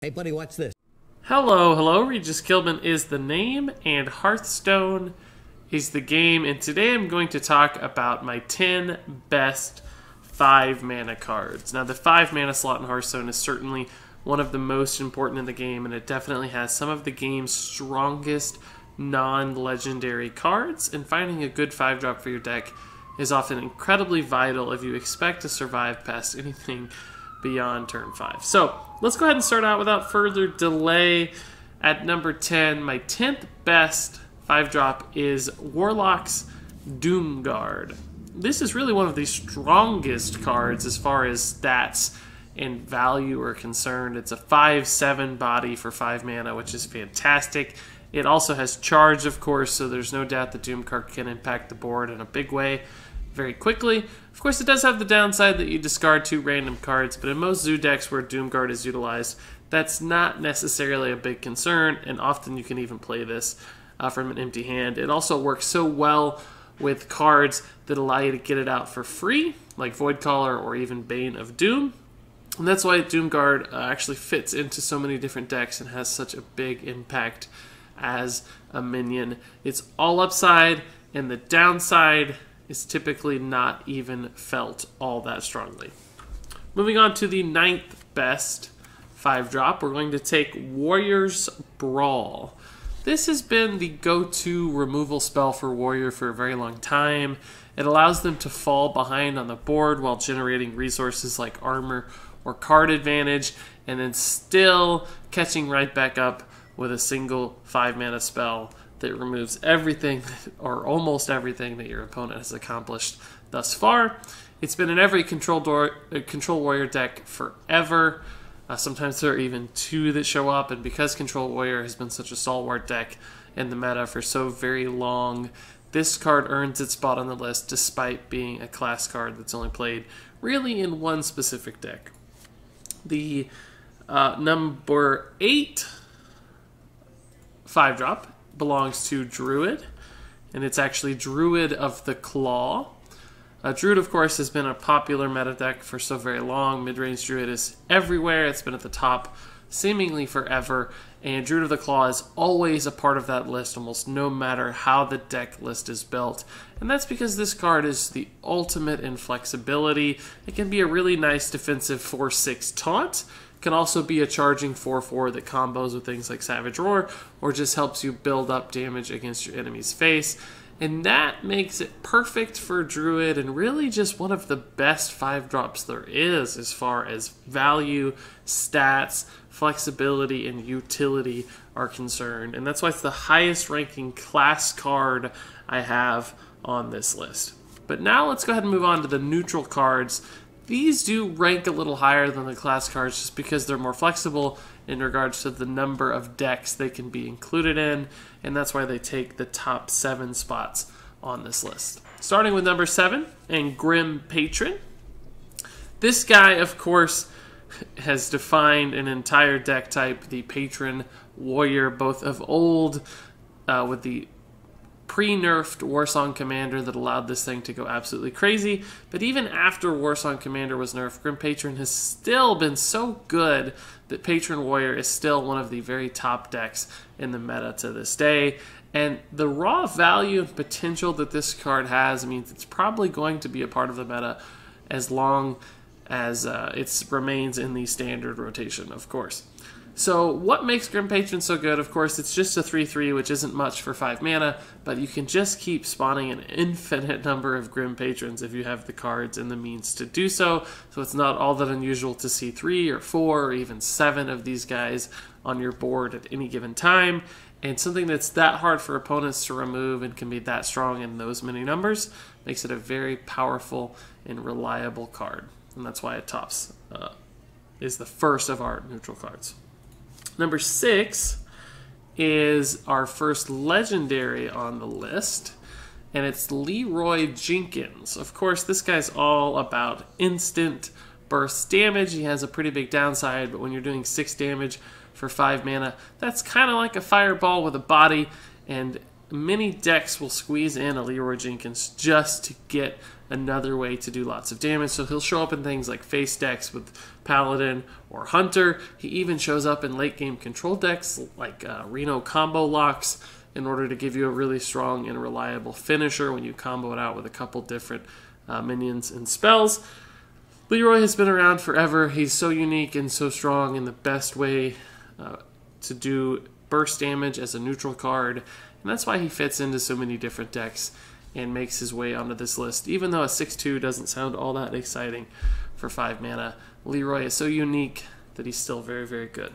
Hey, buddy, watch this. Hello, hello. Regis Kilman is the name, and Hearthstone is the game. And today I'm going to talk about my 10 best 5 mana cards. Now, the 5 mana slot in Hearthstone is certainly one of the most important in the game, and it definitely has some of the game's strongest non-legendary cards. And finding a good 5-drop for your deck is often incredibly vital if you expect to survive past anything beyond turn 5. So let's go ahead and start out without further delay. At number 10, my 10th best 5-drop is Warlock's Doomguard. This is really one of the strongest cards as far as stats and value are concerned. It's a 5/7 body for 5 mana, which is fantastic. It also has charge, of course, so there's no doubt the Doomguard can impact the board in a big way very quickly. Of course, it does have the downside that you discard 2 random cards, but in most Zoo decks where Doomguard is utilized, that's not necessarily a big concern, and often you can even play this from an empty hand. It also works so well with cards that allow you to get it out for free, like Voidcaller or even Bane of Doom. And that's why Doomguard actually fits into so many different decks and has such a big impact as a minion. It's all upside, and the downside is typically not even felt all that strongly. Moving on to the 9th best 5-drop, we're going to take Warrior's Brawl. This has been the go-to removal spell for Warrior for a very long time. It allows them to fall behind on the board while generating resources like armor or card advantage, and then still catching right back up with a single 5-mana spell that removes everything, or almost everything, that your opponent has accomplished thus far. It's been in every Control Warrior deck forever. Sometimes there are even 2 that show up, and because Control Warrior has been such a stalwart deck in the meta for so very long, this card earns its spot on the list despite being a class card that's only played really in one specific deck. The number 8 5-drop belongs to Druid, and it's actually Druid of the Claw. Druid, of course, has been a popular meta deck for so very long. Mid-range Druid is everywhere. It's been at the top seemingly forever, and Druid of the Claw is always a part of that list, almost no matter how the deck list is built. And that's because this card is the ultimate in flexibility. It can be a really nice defensive 4/6 taunt. Can also be a charging 4/4 that combos with things like Savage Roar, or just helps you build up damage against your enemy's face. And that makes it perfect for Druid, and really just one of the best 5-drops there is as far as value, stats, flexibility, and utility are concerned. And that's why it's the highest ranking class card I have on this list. But now let's go ahead and move on to the neutral cards. These do rank a little higher than the class cards just because they're more flexible in regards to the number of decks they can be included in, and that's why they take the top 7 spots on this list. Starting with number 7, and Grim Patron. This guy, of course, has defined an entire deck type, the Patron Warrior, both of old with the pre-nerfed Warsong Commander that allowed this thing to go absolutely crazy. But even after Warsong Commander was nerfed, Grim Patron has still been so good that Patron Warrior is still one of the very top decks in the meta to this day. And the raw value and potential that this card has means it's probably going to be a part of the meta as long as it remains in the standard rotation, of course. So what makes Grim Patron so good? Of course, it's just a 3/3, which isn't much for 5 mana, but you can just keep spawning an infinite number of Grim Patrons if you have the cards and the means to do so. So it's not all that unusual to see 3 or 4 or even 7 of these guys on your board at any given time. And something that's that hard for opponents to remove and can be that strong in those many numbers makes it a very powerful and reliable card. And that's why it tops, is the first of our neutral cards. Number 6 is our first legendary on the list, and it's Leroy Jenkins. Of course, this guy's all about instant burst damage. He has a pretty big downside, but when you're doing 6 damage for 5 mana, that's kind of like a fireball with a body, and many decks will squeeze in a Leroy Jenkins just to get another way to do lots of damage. So he'll show up in things like face decks with Paladin or Hunter. He even shows up in late game control decks like Reno combo locks in order to give you a really strong and reliable finisher when you combo it out with a couple different minions and spells. Leroy has been around forever. He's so unique and so strong, and the best way to do burst damage as a neutral card, and that's why he fits into so many different decks and makes his way onto this list. Even though a 6/2 doesn't sound all that exciting for 5 mana, Leroy is so unique that he's still very, very good.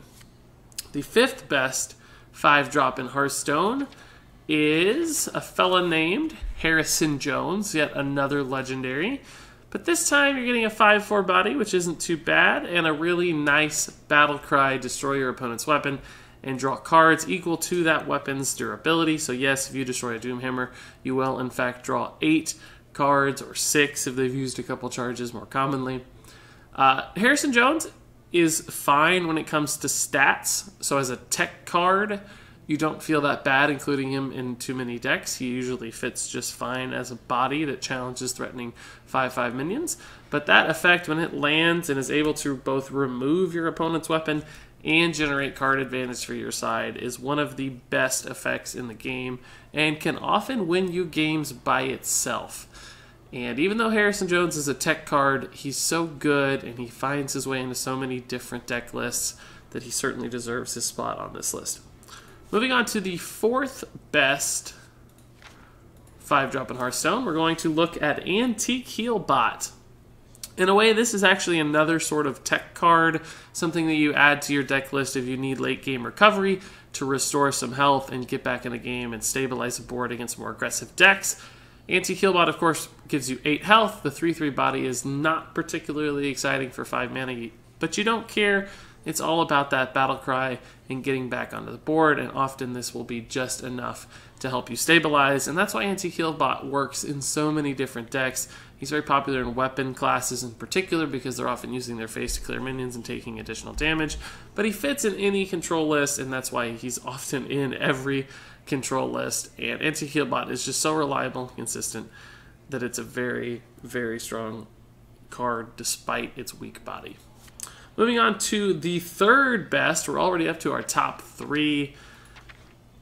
The 5th best 5-drop in Hearthstone is a fella named Harrison Jones, yet another legendary. But this time you're getting a 5/4 body, which isn't too bad, and a really nice battle cry, destroy your opponent's weapon, and draw cards equal to that weapon's durability. So yes, if you destroy a Doomhammer, you will in fact draw 8 cards, or 6 if they've used a couple charges more commonly. Harrison Jones is fine when it comes to stats. So as a tech card, you don't feel that bad including him in too many decks. He usually fits just fine as a body that challenges threatening 5/5 minions. But that effect, when it lands and is able to both remove your opponent's weapon and generate card advantage for your side, is one of the best effects in the game and can often win you games by itself. And even though Harrison Jones is a tech card, he's so good and he finds his way into so many different deck lists that he certainly deserves his spot on this list. Moving on to the 4th best 5-drop in Hearthstone, we're going to look at Antique Healbot. In a way, this is actually another sort of tech card, something that you add to your deck list if you need late game recovery to restore some health and get back in the game and stabilize the board against more aggressive decks. Antique Healbot, of course, gives you 8 health. The 3/3 body is not particularly exciting for 5 mana, but you don't care. It's all about that battle cry and getting back onto the board, and often this will be just enough to help you stabilize, and that's why Antique Healbot works in so many different decks. He's very popular in weapon classes in particular because they're often using their face to clear minions and taking additional damage, but he fits in any control list, and that's why he's often in every control list, and Antique Healbot is just so reliable and consistent that it's a very, very strong card despite its weak body. Moving on to the 3rd best, we're already up to our top 3.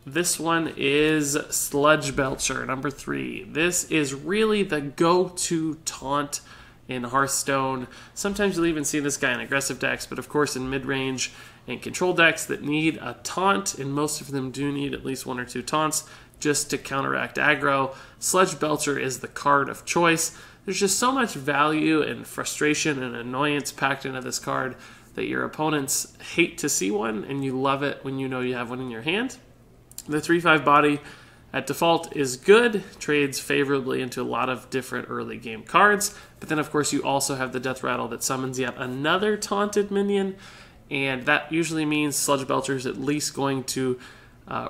This one is Sludge Belcher, number 3. This is really the go-to taunt in Hearthstone. Sometimes you'll even see this guy in aggressive decks, but of course in mid-range and control decks that need a taunt, and most of them do need at least 1 or 2 taunts just to counteract aggro, Sludge Belcher is the card of choice. There's just so much value and frustration and annoyance packed into this card that your opponents hate to see one, and you love it when you know you have one in your hand. The 3/5 body at default is good, trades favorably into a lot of different early game cards, but then of course you also have the Death Rattle that summons yet another taunted minion, and that usually means Sludge Belcher is at least going to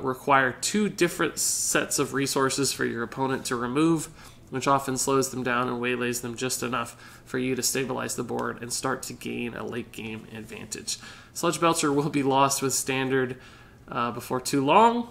require 2 different sets of resources for your opponent to remove, which often slows them down and waylays them just enough for you to stabilize the board and start to gain a late game advantage. Sludge Belcher will be lost with Standard before too long,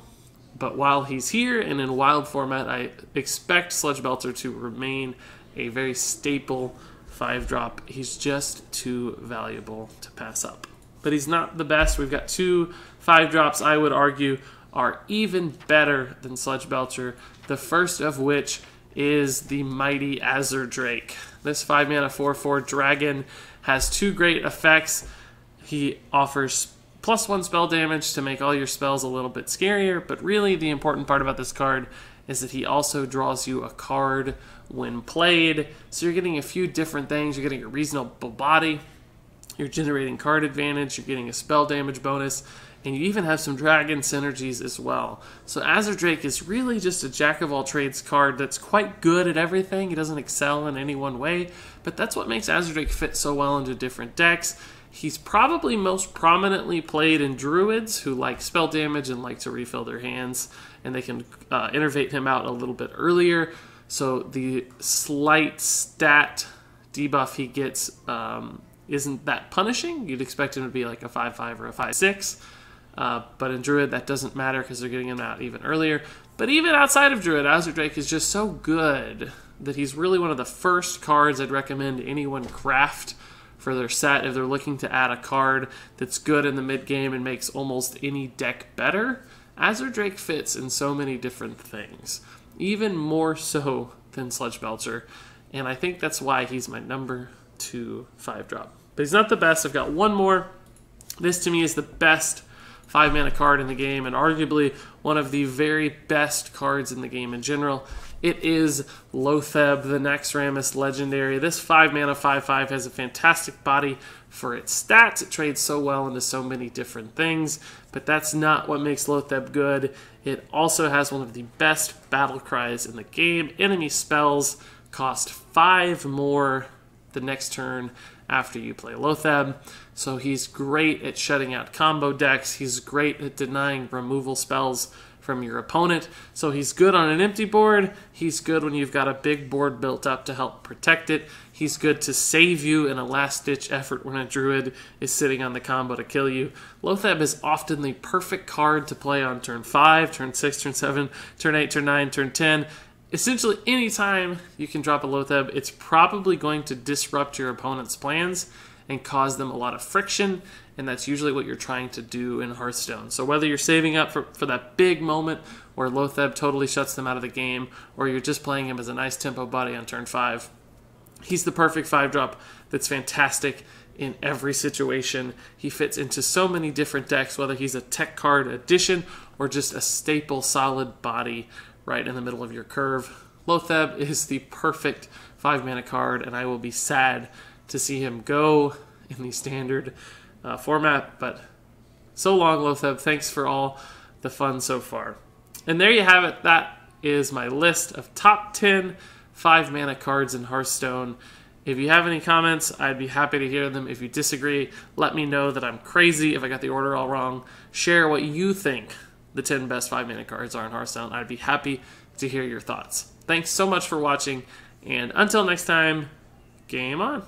but while he's here and in wild format, I expect Sludge Belcher to remain a very staple 5-drop. He's just too valuable to pass up. But he's not the best. We've got 2 5-drops I would argue are even better than Sludge Belcher, the first of which is the mighty Azure Drake. This 5 mana 4/4 dragon has 2 great effects. He offers +1 spell damage to make all your spells a little bit scarier, but really the important part about this card is that he also draws you a card when played. So you're getting a few different things. You're getting a reasonable body, you're generating card advantage, you're getting a spell damage bonus, and you even have some dragon synergies as well. So Azure Drake is really just a jack-of-all-trades card that's quite good at everything. He doesn't excel in any one way, but that's what makes Azure Drake fit so well into different decks. He's probably most prominently played in Druids who like spell damage and like to refill their hands, and they can innervate him out a little bit earlier. So the slight stat debuff he gets isn't that punishing. You'd expect him to be like a 5/5 or a 5/6. But in Druid, that doesn't matter because they're getting him out even earlier. But even outside of Druid, Azure Drake is just so good that he's really one of the first cards I'd recommend anyone craft for their set if they're looking to add a card that's good in the mid game and makes almost any deck better. Azure Drake fits in so many different things, even more so than Sludge Belcher, and I think that's why he's my number 2 5-drop. But he's not the best. I've got one more. This to me is the best 5-mana card in the game, and arguably one of the very best cards in the game in general. It is Loatheb, the Naxxramas Legendary. This 5-mana 5/5 has a fantastic body for its stats. It trades so well into so many different things, but that's not what makes Loatheb good. It also has one of the best battle cries in the game. Enemy spells cost 5 more the next turn after you play Loatheb. So he's great at shutting out combo decks. He's great at denying removal spells from your opponent. So he's good on an empty board. He's good when you've got a big board built up to help protect it. He's good to save you in a last-ditch effort when a druid is sitting on the combo to kill you. Loatheb is often the perfect card to play on turn 5, turn 6, turn 7, turn 8, turn 9, turn 10. Essentially, anytime you can drop a Loatheb, it's probably going to disrupt your opponent's plans and cause them a lot of friction, and that's usually what you're trying to do in Hearthstone. So whether you're saving up for that big moment where Loatheb totally shuts them out of the game, or you're just playing him as a nice tempo body on turn 5, he's the perfect 5-drop that's fantastic in every situation. He fits into so many different decks, whether he's a tech card addition or just a staple solid body right in the middle of your curve. Loatheb is the perfect 5-mana card, and I will be sad to see him go in the standard format. But so long, Loatheb. Thanks for all the fun so far. And there you have it. That is my list of top 10 5-mana cards in Hearthstone. If you have any comments, I'd be happy to hear them. If you disagree, let me know that I'm crazy if I got the order all wrong. Share what you think the 10 best 5-mana cards are in Hearthstone. I'd be happy to hear your thoughts. Thanks so much for watching, and until next time, game on.